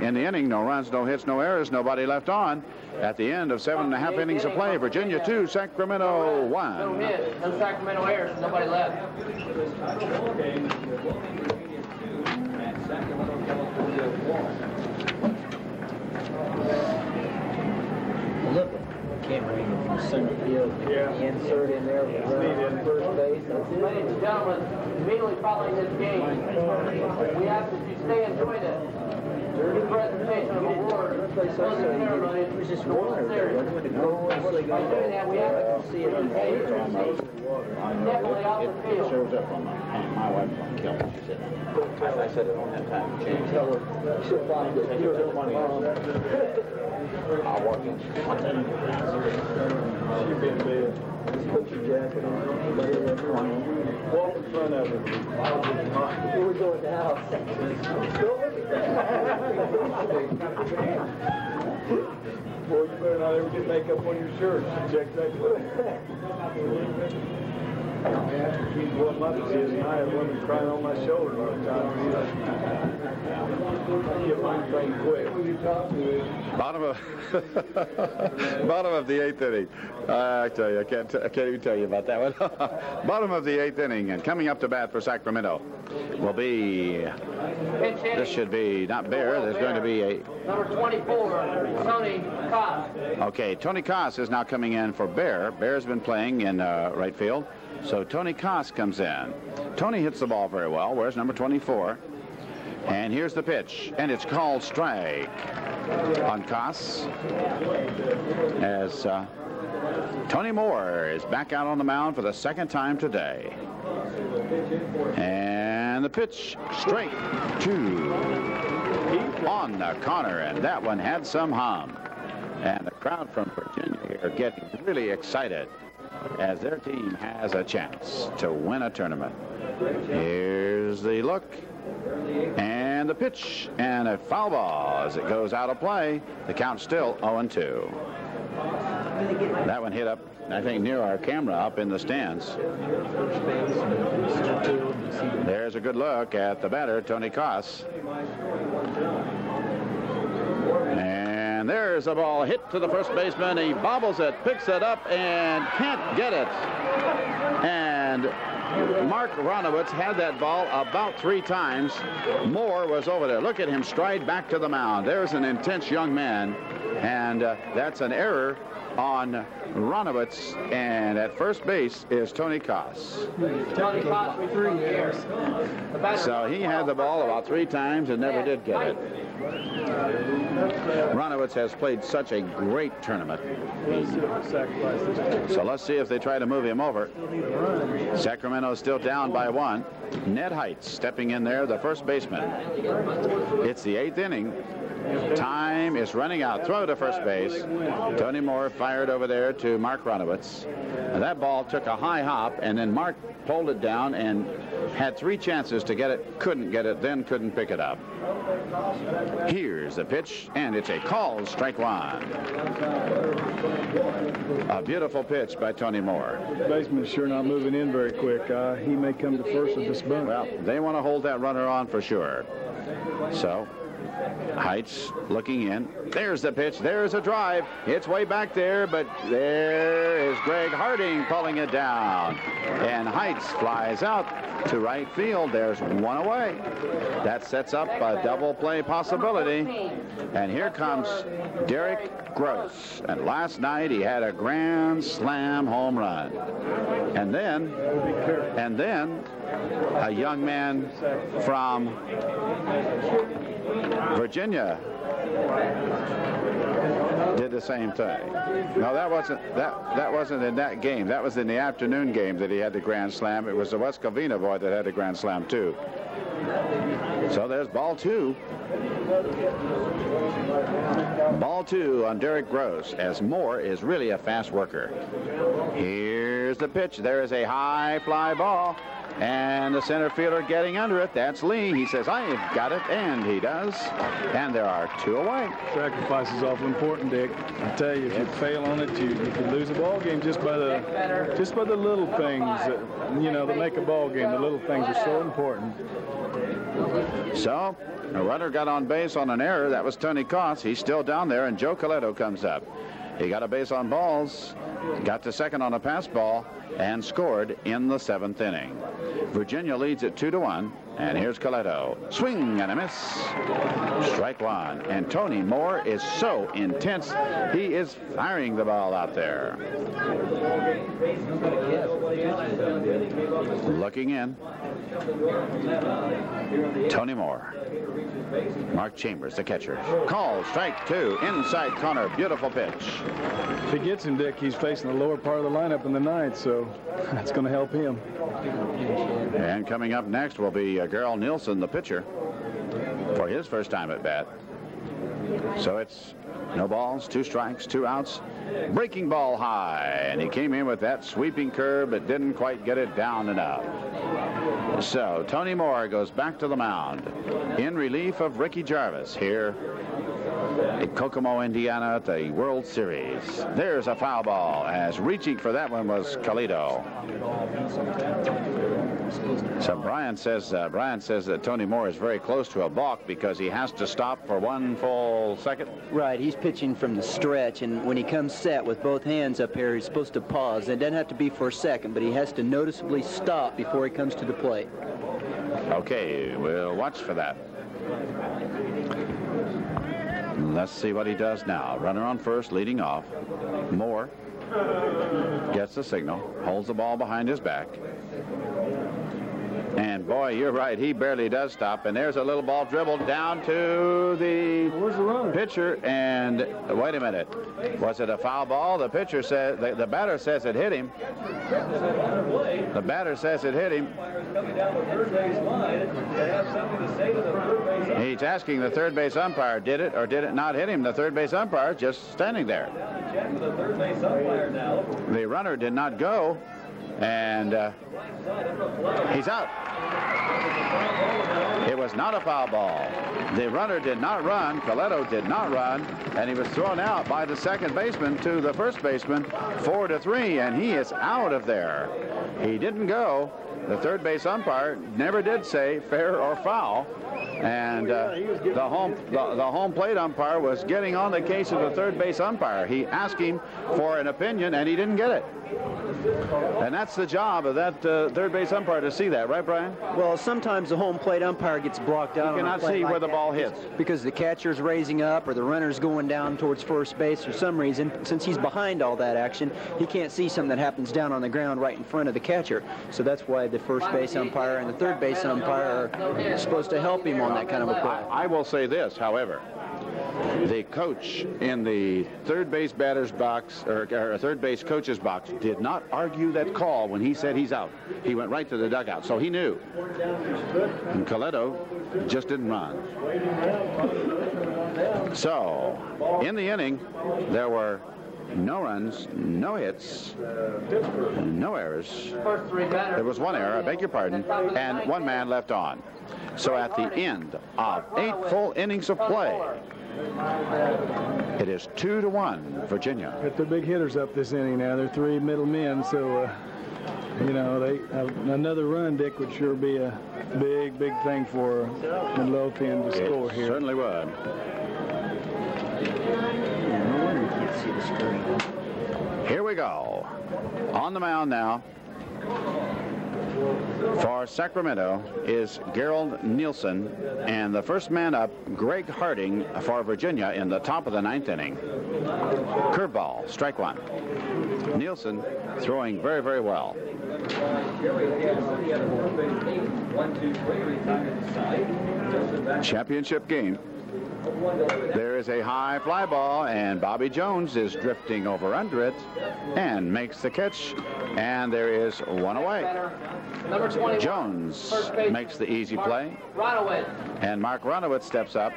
in the inning. No runs, no hits, no errors, nobody left on. At the end of 7.5 innings of play, Virginia 2, Sacramento 1. No hit, no Sacramento errors, nobody left. Look, camera angle from center field. Insert in there, run first base. Ladies and gentlemen, immediately following this game, we ask that you stay and join us. The presentation of awards, closing ceremony, the World Series. By doing that, we ask that you see it on definitely out the field. Shows up on my wife on kill. She said, I said it don't have time to change. She'll find it. I'll walk in. She's been bad. Put your jacket on. Walk in front of her. We're going to the house. Boy, you better not ever get makeup on your shirt. Check that. What mothers is, and I have women crying on my shoulder all the time. Get my thing quick. Bottom of the 8th inning. I tell you, I can't even tell you about that one. Bottom of the 8th inning, and coming up to bat for Sacramento will be. This should be not Bear. There's going to be a. Number 24, Tony Koss. Okay, Tony Koss is now coming in for Bear. Bear's been playing in right field, so Tony Koss comes in. Tony hits the ball very well. Where's number 24? And here's the pitch, and it's called strike on Koss as Tony Moore is back out on the mound for the second time today. And the pitch, straight 2 on the corner, and that one had some hum. And the crowd from Virginia here getting really excited as their team has a chance to win a tournament. Here's the look. And the pitch, and a foul ball as it goes out of play. The count's still 0-2. That one hit up, I think, near our camera up in the stands. There's a good look at the batter, Tony Koss. And there's a ball hit to the first baseman. He bobbles it, picks it up, and can't get it. And Mark Ronowitz had that ball about 3 times. Moore was over there. Look at him stride back to the mound. There's an intense young man, and that's an error on Ronowitz, and at first base is Tony Koss. Tony Koss with 3 years. So he had the ball about 3 times and never did get it. Ronowitz has played such a great tournament. So let's see if they try to move him over. Sacramento is still down by 1. Ned Heights stepping in there, the first baseman. It's the 8th inning. Time is running out. Throw to first base. Tony Moore fired over there to Mark Ronowitz. And that ball took a high hop, and then Mark pulled it down and had 3 chances to get it. Couldn't get it, then couldn't pick it up. Here's the pitch, and it's a called strike 1. A beautiful pitch by Tony Moore. Baseman's sure not moving in very quick. He may come to first with this bunt. Well, they want to hold that runner on for sure. So Heights looking in. There's the pitch. There's a drive. It's way back there, but there is Greg Harding pulling it down. And Heights flies out to right field. There's 1 away. That sets up a double play possibility. And here comes Derek Gross. And last night he had a grand slam home run. And then a young man from did the same thing. No, that wasn't in that game. That was in the afternoon game that he had the grand slam. It was the West Covina boy that had the grand slam too. So there's ball 2. Ball 2 on Derek Gross, as Moore is really a fast worker. Here's the pitch. There is a high fly ball, and the center fielder getting under it. That's Lee. He says, I've got it, and he does. And there are 2 away. Sacrifice is awful important, Dick. I tell you, if you fail on it, you could lose a ball game just by the little things that, that make a ball game. The little things are so important. So a runner got on base on an error. That was Tony Koss. He's still down there, and Joe Coletto comes up. He got a base on balls, got to second on a pass ball, and scored in the 7th inning. Virginia leads it 2-1, and here's Coletto. Swing and a miss. Strike 1. And Tony Moore is so intense, he is firing the ball out there. Looking in. Tony Moore. Mark Chambers, the catcher. Call, strike 2, inside corner, beautiful pitch. If he gets him, Dick, he's facing the lower part of the lineup in the 9th, so that's going to help him. And coming up next will be Gerald Nielsen, the pitcher, for his first time at bat. So it's no balls, 2 strikes, 2 outs. Breaking ball high, and he came in with that sweeping curve, but didn't quite get it down enough. So Tony Moore goes back to the mound in relief of Ricky Jarvis here in Kokomo, Indiana at the World Series. There's a foul ball, as reaching for that one was Coletto. So Brian says that Tony Moore is very close to a balk because he has to stop for 1 full second. Right, he's pitching from the stretch, and when he comes set with both hands up here, he's supposed to pause. It doesn't have to be for a second, but he has to noticeably stop before he comes to the plate. Okay, we'll watch for that. Let's see what he does now. Runner on first, leading off. Moore gets the signal, holds the ball behind his back. And boy, you're right, he barely does stop. And there's a little ball dribbled down to the pitcher. And wait a minute, was it a foul ball? The pitcher says, the batter says it hit him. The batter says it hit him. He's asking the third base umpire, did it or did it not hit him? The third base umpire just standing there. The runner did not go, and he's out. It was not a foul ball. The runner did not run. Coletto did not run, and he was thrown out by the second baseman to the first baseman, 4-3, and he is out of there. He didn't go. The third base umpire never did say fair or foul, and the home plate umpire was getting on the case of the third base umpire. He asked him for an opinion, and he didn't get it. And that's the job of that third base umpire, to see that, right, Brian? Well, sometimes the home plate umpire gets blocked out. You cannot see where the ball hits. Because the catcher's raising up or the runner's going down towards first base for some reason. Since he's behind all that action, he can't see something that happens down on the ground right in front of the catcher. So that's why the first base umpire and the third base umpire are supposed to help him on that kind of a play. I will say this, however. The coach in the third base batter's box, or third base coach's box, did not argue that call when he said he's out. He went right to the dugout, so he knew. And Coletto just didn't run. So, in the inning, there were no runs, no hits, no errors. There was 1 error, I beg your pardon, and 1 man left on. So at the end of 8 full innings of play, it is 2-1, Virginia. Got the big hitters up this inning now. They're 3 middle men, so another run, Dick, would sure be a big thing for Midlothian to score here. Certainly would. Here we go. On the mound now for Sacramento is Gerald Nielsen, and the first man up, Greg Harding, for Virginia in the top of the 9th inning. Curveball, strike 1. Nielsen throwing very well. Championship game There is a high fly ball, and Bobby Jones is drifting over under it and makes the catch, and there is one away. Number 21. Jones makes the easy play, and Mark Runowitz steps up.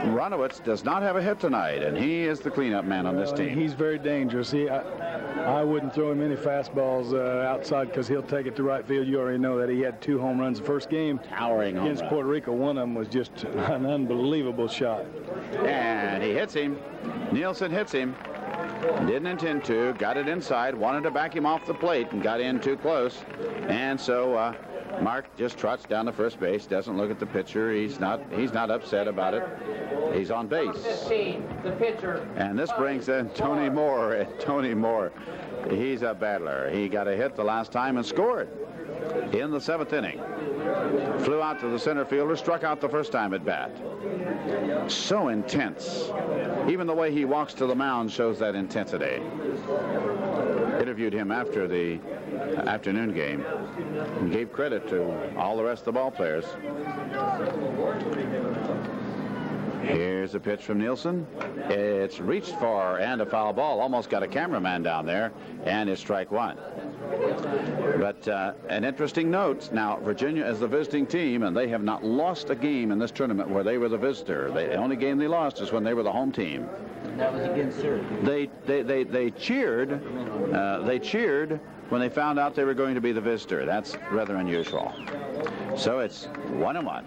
Runowitz does not have a hit tonight, and he is the cleanup man on this team. He's very dangerous. I wouldn't throw him any fastballs outside because he'll take it to right field. You already know that. He had 2 home runs the first game Towering home against run. Puerto Rico. One of them was just an unbelievable shot. And he hits him. Nielsen hits him. Didn't intend to. Got it inside. Wanted to back him off the plate and got in too close. And so Mark just trots down to first base. Doesn't look at the pitcher. He's not upset about it. He's on base. 15, the pitcher. And this brings in Tony Moore. And Tony Moore, he's a battler. He got a hit the last time and scored in the 7th inning. Flew out to the center fielder, struck out the first time at bat. So intense. Even the way he walks to the mound shows that intensity. Interviewed him after the afternoon game and gave credit to all the rest of the ball players. Here's a pitch from Nielsen. It's reached for and a foul ball. Almost got a cameraman down there, and it's strike 1. But an interesting note, now Virginia is the visiting team, and they have not lost a game in this tournament where they were the visitor. The only game they lost is when they were the home team. That was against Syracuse. They cheered. They cheered when they found out they were going to be the visitor. That's rather unusual. So it's 1-1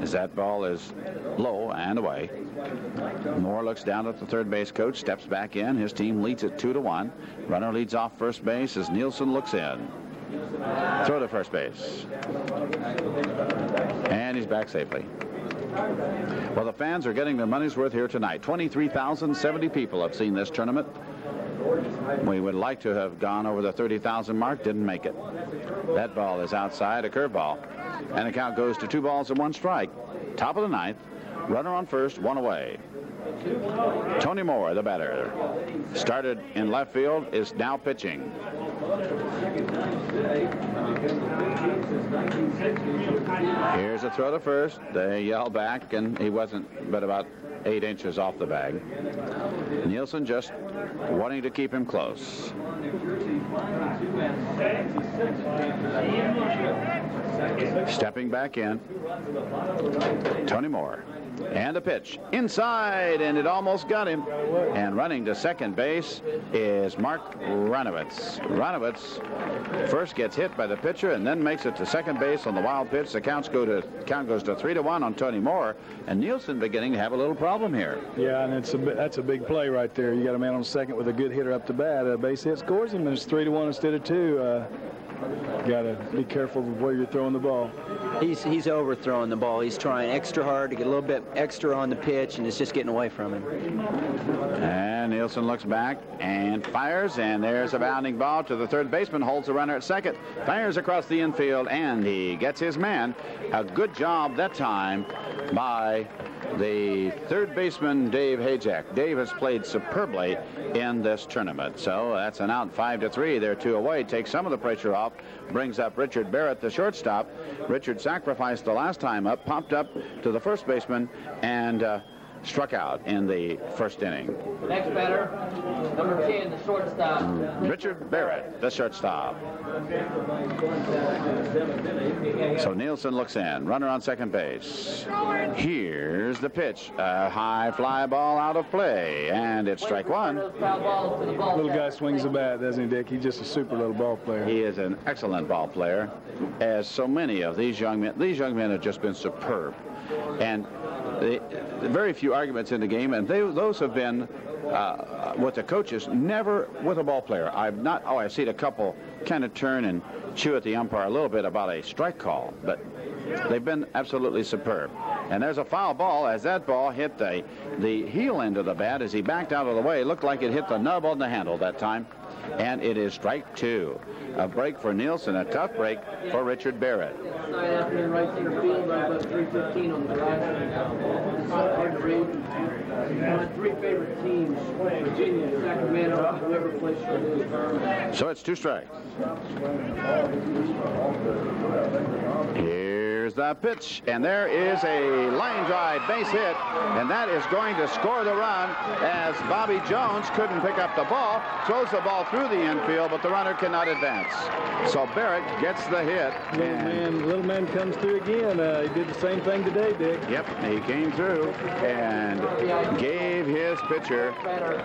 as that ball is low and away. Moore looks down at the third base coach, steps back in. His team leads it 2-1. Runner leads off first base as Nielsen looks in. Throw to first base. And he's back safely. Well, the fans are getting their money's worth here tonight. 23,070 people have seen this tournament. We would like to have gone over the 30,000 mark, didn't make it. That ball is outside, a curveball. And the count goes to 2 balls and 1 strike. Top of the 9th, runner on first, 1 away. Tony Moore, the batter, started in left field, is now pitching. Here's a throw to first. They yell back, and he wasn't but about 8 inches off the bag. Nielsen just wanting to keep him close. Stepping back in, Tony Moore. And a pitch inside, and it almost got him. And running to second base is Mark Runowitz. Runowitz first gets hit by the pitcher and then makes it to second base on the wild pitch. The count goes to 3-1 on Tony Moore, and Nielsen beginning to have a little problem here. Yeah, and that's a big play right there. You got a man on second with a good hitter up to bat. A base hit scores him, and it's 3-1 instead of 2. Got to be careful of where you're throwing the ball. He's overthrowing the ball. He's trying extra hard to get a little bit extra on the pitch, and it's just getting away from him. And Nielsen looks back and fires, and there's a bounding ball to the third baseman, holds the runner at second, fires across the infield, and he gets his man. A good job that time by the third baseman, Dave Hajek. Dave has played superbly in this tournament. So that's an out, 5-3. They're 2 away. Takes some of the pressure off. Brings up Richard Barrett, the shortstop. Richard sacrificed the last time up, popped up to the first baseman, and struck out in the first inning. Next batter, number 10, the shortstop. Richard Barrett, the shortstop. So Nielsen looks in. Runner on second base. Here's the pitch. A high fly ball out of play, and it's strike 1. Little guy swings the bat, doesn't he, Dick? He's just a super little ball player. He is an excellent ball player, as so many of these young men. These young men have just been superb. And very few arguments in the game, and those have been with the coaches, never with a ball player. I've seen a couple kind of turn and chew at the umpire a little bit about a strike call, but they've been absolutely superb. And there's a foul ball as that ball hit the heel end of the bat as he backed out of the way. It looked like it hit the nub on the handle that time, and it is strike 2. A break for Nielsen, a tough break for Richard Barrett. Sign out here in right center field, right about 3:15 on the drive. It's hard to read. My 3 favorite teams, Virginia, Sacramento, whoever plays for this. So it's 2 strikes. Here Here's the pitch, and there is a line drive base hit, and that is going to score the run as Bobby Jones couldn't pick up the ball, throws the ball through the infield, but the runner cannot advance. So Barrett gets the hit. Little man comes through again. He did the same thing today, Dick. Yep, he came through and gave his pitcher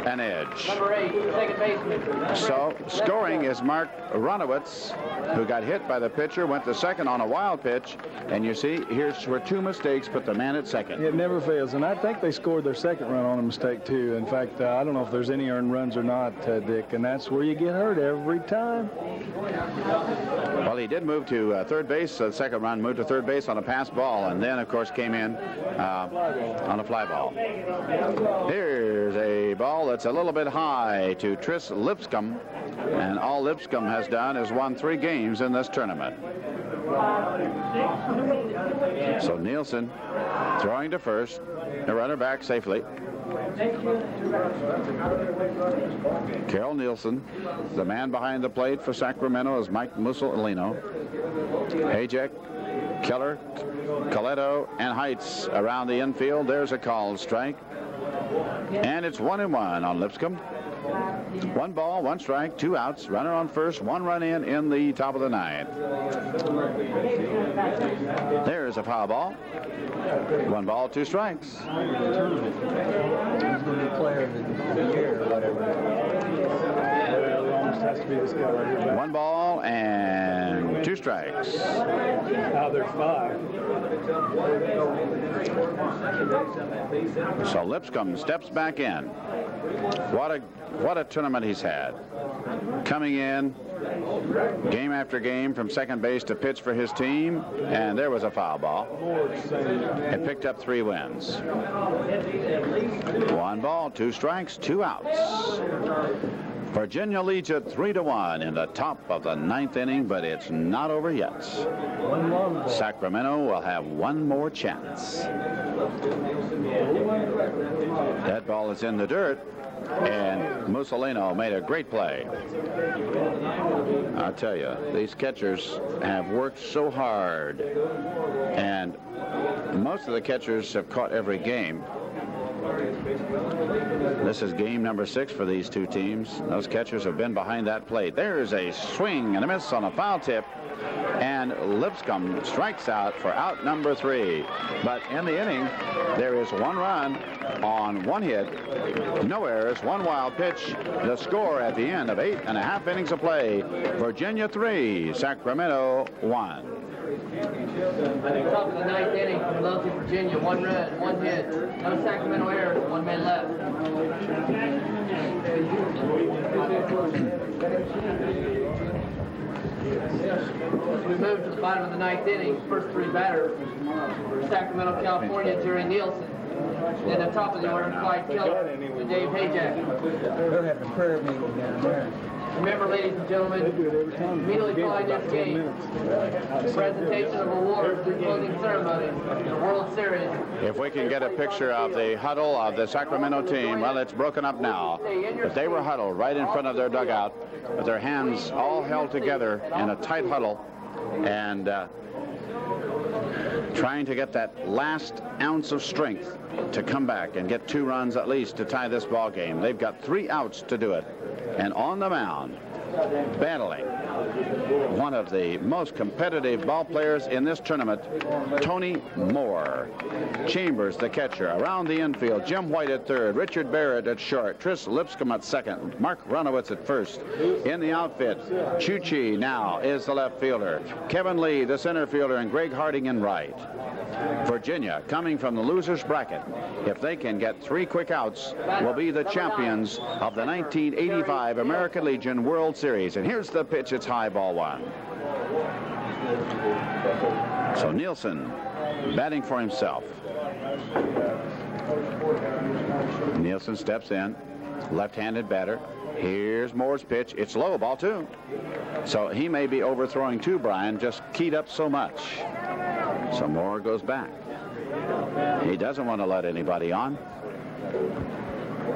an edge. Number 8, second baseman. So scoring is Mark Runowitz, who got hit by the pitcher, went to second on a wild pitch, and you see here's where 2 mistakes put the man at second. It never fails, and I think they scored their second run on a mistake too. In fact, I don't know if there's any earned runs or not, Dick, and that's where you get hurt every time. Well, he did move to third base. The second run moved to third base on a pass ball, and then, of course, came in on a fly ball. Here's a ball that's a little bit high to Tris Lipscomb, and all Lipscomb has done is won 3 games in this tournament. So Nielsen throwing to first, the runner back safely. Carol Nielsen, the man behind the plate for Sacramento, is Mike Mussolino. Hajek, Keller, Coletto, and Heights around the infield. There's a called strike. And it's 1-1 on Lipscomb. 1 ball, 1 strike, 2 outs. Runner on first, 1 run in the top of the 9th. There's a foul ball. 1 ball, 2 strikes. He's going to be player of the year or whatever. Has to be this guy right here. 1 ball and 2 strikes. Now there's 5. So Lipscomb steps back in. What a tournament he's had. Coming in game after game from second base to pitch for his team, and there was a foul ball. It picked up 3 wins. 1 ball, 2 strikes, 2 outs. Virginia leads it 3-1 in the top of the 9th inning, but it's not over yet. Sacramento will have 1 more chance. That ball is in the dirt, and Mussolino made a great play. I'll tell you, these catchers have worked so hard, and most of the catchers have caught every game. This is game number 6 for these 2 teams. Those catchers have been behind that plate. There's a swing and a miss on a foul tip, and Lipscomb strikes out for out number 3. But in the inning, there is 1 run on 1 hit, no errors, 1 wild pitch. The score at the end of 8.5 innings of play: Virginia 3, Sacramento 1. Top of the 9th inning for Midlothian, Virginia. 1 run, 1 hit. No Sacramento errors. 1 man left. We move to the bottom of the 9th inning. First 3 batters for Sacramento, California, Jerry Nielsen. Then the top of the order, Clyde Keller and Dave Hajek. They're having a prayer meeting down there. Remember, ladies and gentlemen, immediately following this game, the presentation of awards and closing ceremony in the World Series. If we can get a picture of the huddle of the Sacramento team, well, it's broken up now, but they were huddled right in front of their dugout with their hands all held together in a tight huddle, and trying to get that last ounce of strength to come back and get 2 runs at least to tie this ball game. They've got 3 outs to do it. And on the mound, battling one of the most competitive ball players in this tournament, Tony Moore. Chambers, the catcher, around the infield. Jim White at third, Richard Barrett at short, Tris Lipscomb at second, Mark Runowitz at first. In the outfit, Chuchi now is the left fielder, Kevin Lee, the center fielder, and Greg Harding in right. Virginia, coming from the loser's bracket, if they can get 3 quick outs, will be the champions of the 1985 American Legion World Series. And here's the pitch. It's high, ball 1. So Nielsen batting for himself. Nielsen steps in, left-handed batter. Here's Moore's pitch. It's low, ball 2. So he may be overthrowing too, Brian, just keyed up so much. So Moore goes back. He doesn't want to let anybody on.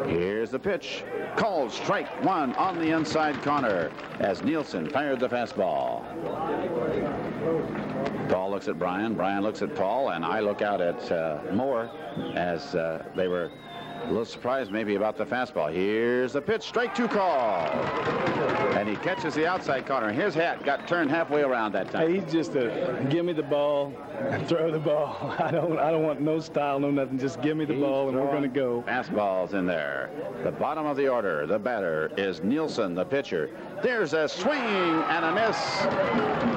Here's the pitch. Called strike 1 on the inside corner as Nielsen fired the fastball. Paul looks at Brian. Brian looks at Paul, and I look out at Moore as they were a little surprised maybe about the fastball. Here's the pitch, strike 2 call. And he catches the outside corner. His hat got turned halfway around that time. Hey, he's just a give me the ball and throw the ball. I don't want no style, no nothing. Just give me the ball and we're going to go. Fastballs in there. The bottom of the order, the batter is Nielsen, the pitcher. There's a swing and a miss.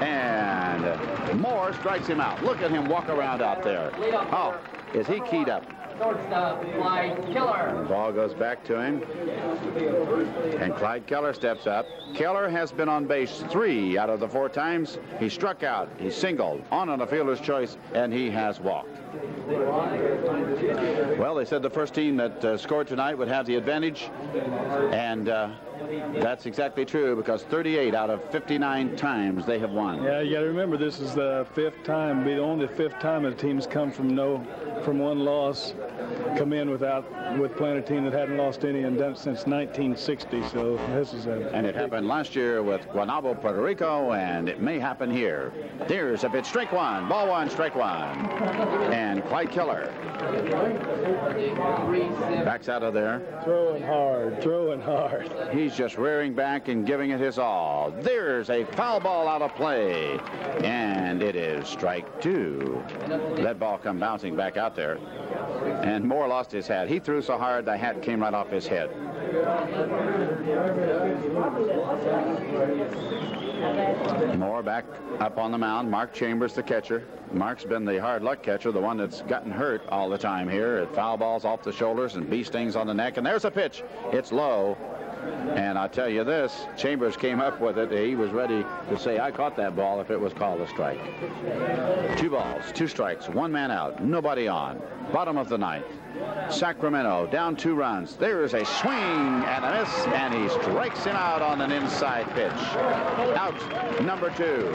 And Moore strikes him out. Look at him walk around out there. Oh, is he keyed up? Shortstop, Clyde Keller. The ball goes back to him. And Clyde Keller steps up. Keller has been on base 3 out of the 4 times. He struck out, he singled, on a fielder's choice, and he has walked. Well, they said the first team that scored tonight would have the advantage, and that's exactly true, because 38 out of 59 times they have won. Yeah, you got to remember this is the 5th time, be the only 5th time that a team's come from one loss, come in with playing a team that hadn't lost any and done it since 1960. So this is and it happened last year with Guanabo, Puerto Rico, and it may happen here. There's a pitch, strike 1, ball 1, strike 1, and Clyde Keller backs out of there. throwing hard. He's just rearing back and giving it his all. There's a foul ball out of play, and it is strike 2. That ball come bouncing back out there, and Moore lost his hat. He threw so hard the hat came right off his head. Moore back up on the mound. Mark Chambers, the catcher. Mark's been the hard luck catcher, the one that's gotten hurt all the time here. At foul balls off the shoulders and bee stings on the neck. And there's a pitch. It's low. And I'll tell you this, Chambers came up with it. He was ready to say, I caught that ball if it was called a strike. 2 balls, 2 strikes, 1 man out, nobody on. Bottom of the 9th. Sacramento down 2 runs. There's a swing and a miss, and he strikes him out on an inside pitch. Out number 2.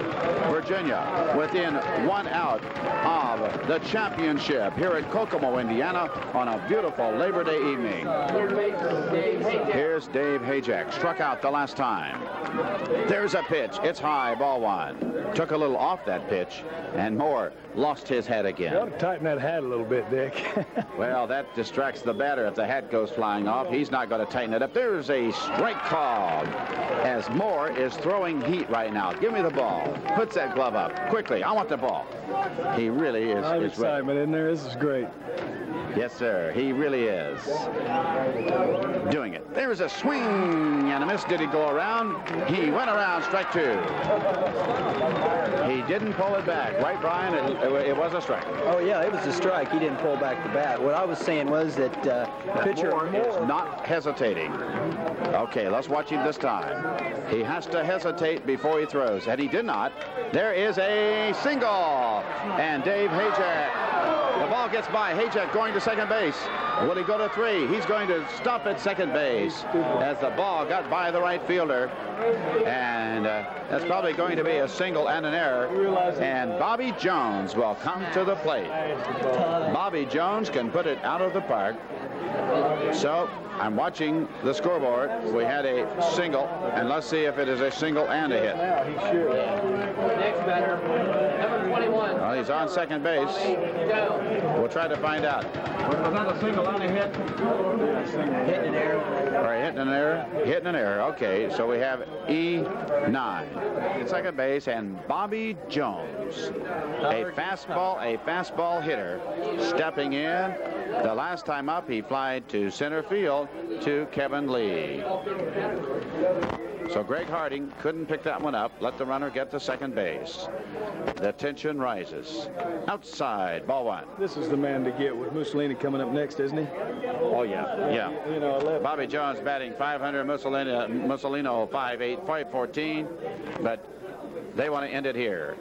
Virginia within 1 out of the championship here at Kokomo, Indiana, on a beautiful Labor Day evening. Here's Dave Hajek, struck out the last time. There's a pitch. It's high, ball 1. Took a little off that pitch, and Moore lost his head again. You ought to tighten that hat a little bit, Dick. Well, that distracts the batter if the hat goes flying off. He's not going to tighten it up. There's a strike called as Moore is throwing heat right now. Give me the ball. Puts that glove up. Quickly, I want the ball. He really is. A lot of excitement in there. This is great. Yes, sir. He really is doing it. There's a swing and a miss. Did he go around? He went around. Strike 2. He didn't pull it back. Right, Brian? It was a strike. Oh, yeah, it was a strike. He didn't pull back the bat. What I was saying was that the pitcher Moore is not hesitating. Okay, let's watch him this time. He has to hesitate before he throws, and he did not. There is a single, and Dave Hajek. The ball gets by. Hajek going to second base. Will he go to 3? He's going to stop at second base as the ball got by the right fielder. And that's probably going to be a single and an error. And Bobby Jones will come to the plate. Bobby Jones can put it out of the park. So I'm watching the scoreboard. We had a single, and let's see if it is a single and a hit. Next batter, number 21. Well, he's on second base. We'll try to find out. Was that a single and a hit? hitting an error. All right, hitting an error. Hitting an error. Okay, so we have E9 at second base, and Bobby Jones, a fastball hitter, stepping in. The last time up, he flied to center field to Kevin Lee. So Greg Harding couldn't pick that one up. Let the runner get to second base. The tension rises. Outside, ball 1. This is the man to get with Mussolini coming up next, isn't he? Oh, yeah. You know, Bobby Jones batting 500, Mussolino 5'8", 5'14", but they want to end it here.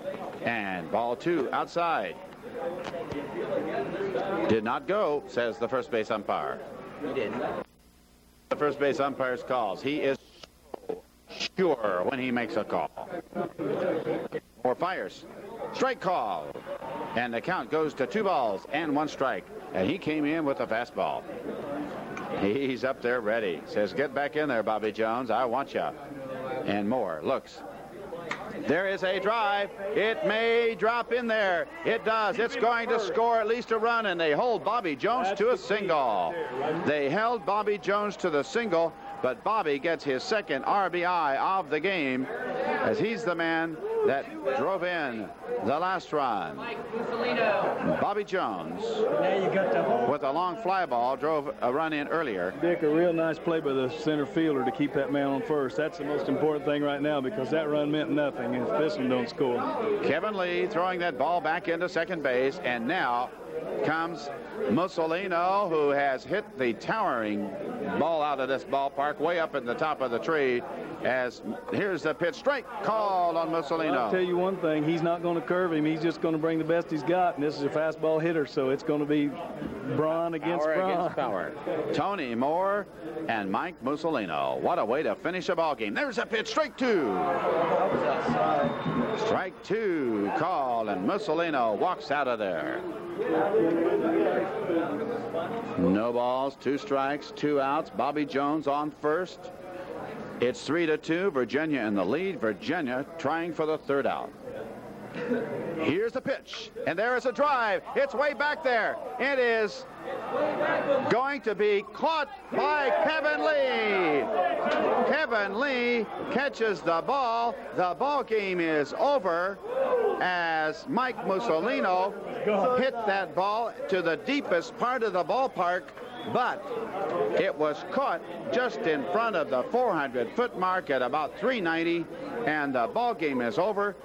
And ball 2 outside. Did not go, says the first base umpire. He didn't. The first base umpire's calls. He is sure when he makes a call. Or fires. Strike call. And the count goes to 2 balls and 1 strike. And he came in with a fastball. He's up there ready. Says, get back in there, Bobby Jones. I want you. And Moore looks. There is a drive. It may drop in there. It does. It's going to score at least a run, and they hold Bobby Jones to a single. They held Bobby Jones to the single, but Bobby gets his second RBI of the game, as he's the man that drove in the last run. Bobby Jones, with a long fly ball, drove a run in earlier. Dick, a real nice play by the center fielder to keep that man on first. That's the most important thing right now, because that run meant nothing if this one don't score. Kevin Lee throwing that ball back into second base, and now comes Mussolino, who has hit the towering ball out of this ballpark way up in the top of the tree. As here's the pitch, strike called on Mussolino. I'll tell you one thing, he's not going to curve him. He's just going to bring the best he's got, and this is a fastball hitter, so it's going to be brawn against power brawn. against power. Tony Moore and Mike Mussolino. What a way to finish a ball game. There's a pitch, strike two. Strike two called, and Mussolino walks out of there. No balls, 2 strikes, 2 outs. Bobby Jones on first. It's 3-2, Virginia in the lead. Virginia trying for the 3rd out. Here's the pitch, and there is a drive. It's way back there. It is going to be caught by Kevin Lee. Kevin Lee catches the ball. The ball game is over, as Mike Mussolino hit that ball to the deepest part of the ballpark, but it was caught just in front of the 400-foot mark at about 390, and the ball game is over.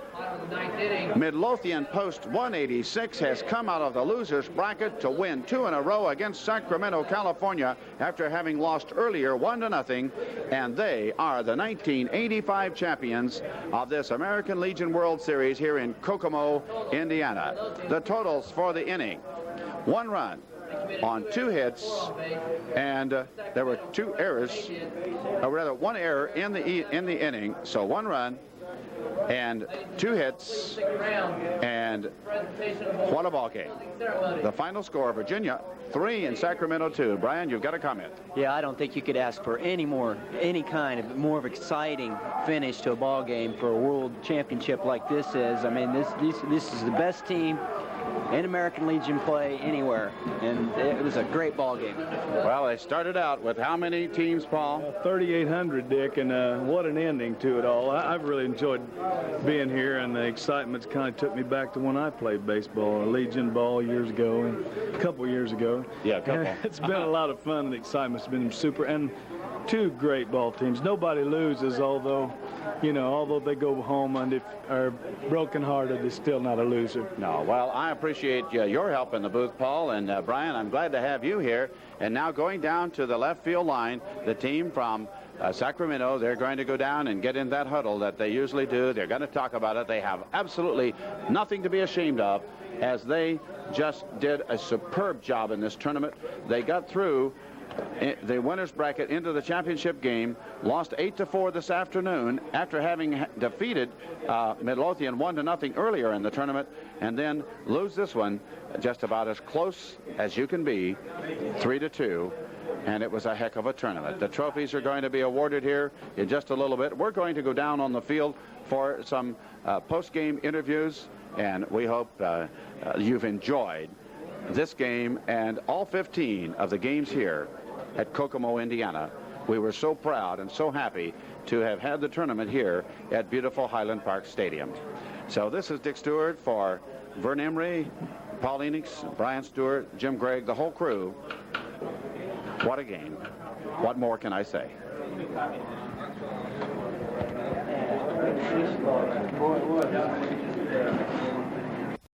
Midlothian post 186 has come out of the losers bracket to win 2 in a row against Sacramento, California, after having lost earlier 1-0, and they are the 1985 champions of this American Legion World Series here in Kokomo, Indiana. The totals for the inning: 1 run on 2 hits, and there were 2 errors, or rather 1 error in the inning. So 1 run and 2 hits, and what a ball game. The final score: Virginia 3 and Sacramento 2. Brian, you've got a comment. Yeah, I don't think you could ask for any kind of more of exciting finish to a ball game for a world championship like this is. I mean, this is the best team in American Legion play anywhere, and it was a great ball game. Well, they started out with how many teams, Paul? 3,800, Dick, and what an ending to it all. I've really enjoyed being here, and the excitement kind of took me back to when I played baseball, a Legion ball years ago, and a couple years ago. Yeah, a couple. It's been a lot of fun, and the excitement's been super, and 2 great ball teams. Nobody loses, although they go home and are brokenhearted, they're still not a loser. No, well, I appreciate your help in the booth, Paul, and Brian, I'm glad to have you here. And now going down to the left field line, the team from Sacramento, they're going to go down and get in that huddle that they usually do. They're going to talk about it. They have absolutely nothing to be ashamed of, as they just did a superb job in this tournament. They got through the winners bracket into the championship game, lost 8-4 this afternoon after having defeated Midlothian 1-0 earlier in the tournament, and then lose this one just about as close as you can be, 3-2. And it was a heck of a tournament. The trophies are going to be awarded here in just a little bit. We're going to go down on the field for some post-game interviews, and we hope you've enjoyed this game and all 15 of the games here at Kokomo, Indiana. We were so proud and so happy to have had the tournament here at beautiful Highland Park Stadium. So this is Dick Stewart for Vern Emery, Paul Enix, Brian Stewart, Jim Gregg, the whole crew. What a game. What more can I say? Boy,